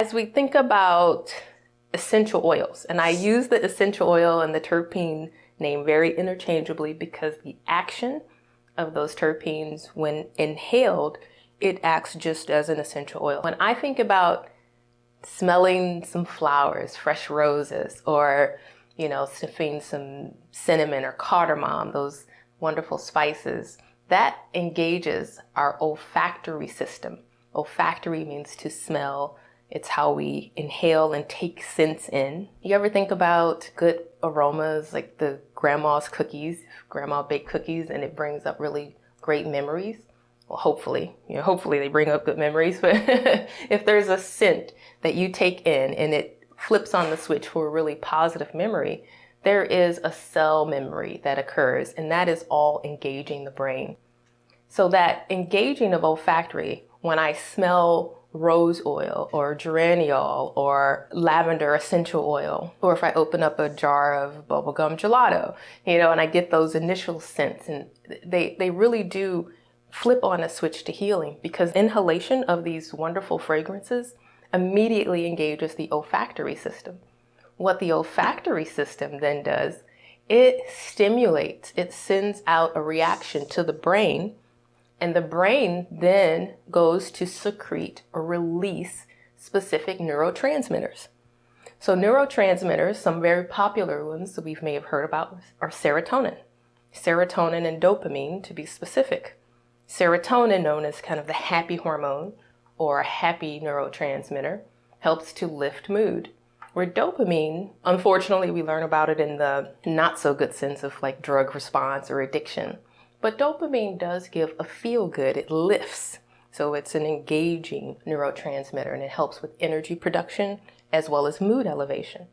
as we think about essential oils, and I use the essential oil and the terpene name very interchangeably because the action of those terpenes, when inhaled, it acts just as an essential oil. When I think about smelling some flowers, fresh roses, or, sniffing some cinnamon or cardamom, those wonderful spices, that engages our olfactory system. Olfactory means to smell. It's how we inhale and take scents in. You ever think about good aromas like the grandma's cookies, grandma baked cookies, and it brings up really great memories? Well, hopefully they bring up good memories, but if there's a scent that you take in and it flips on the switch for a really positive memory, there is a cell memory that occurs, and that is all engaging the brain. So that engaging of olfactory, when I smell rose oil or geraniol or lavender essential oil, or if I open up a jar of bubblegum gelato, and I get those initial scents, and they really do flip on a switch to healing, because inhalation of these wonderful fragrances immediately engages the olfactory system. What the olfactory system then does, it stimulates, it sends out a reaction to the brain, and the brain then goes to secrete or release specific neurotransmitters. So neurotransmitters, some very popular ones that we may have heard about, are serotonin and dopamine, to be specific. Serotonin, known as kind of the happy hormone or a happy neurotransmitter, helps to lift mood. Where dopamine, unfortunately, we learn about it in the not so good sense of like drug response or addiction. But dopamine does give a feel good, it lifts. So it's an engaging neurotransmitter, and it helps with energy production as well as mood elevation.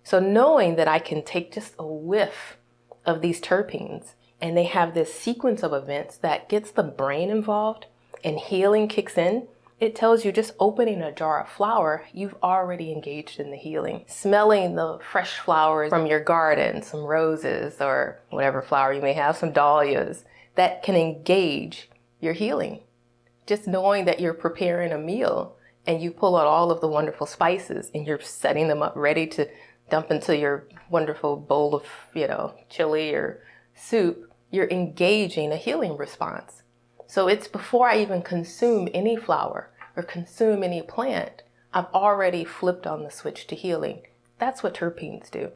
So knowing that I can take just a whiff of these terpenes, and they have this sequence of events that gets the brain involved and healing kicks in, it tells you just opening a jar of flower, you've already engaged in the healing. Smelling the fresh flowers from your garden, some roses or whatever flower you may have, some dahlias, that can engage your healing. Just knowing that you're preparing a meal and you pull out all of the wonderful spices and you're setting them up ready to dump into your wonderful bowl of, chili or soup, you're engaging a healing response. So it's before I even consume any flower or consume any plant, I've already flipped on the switch to healing. That's what terpenes do.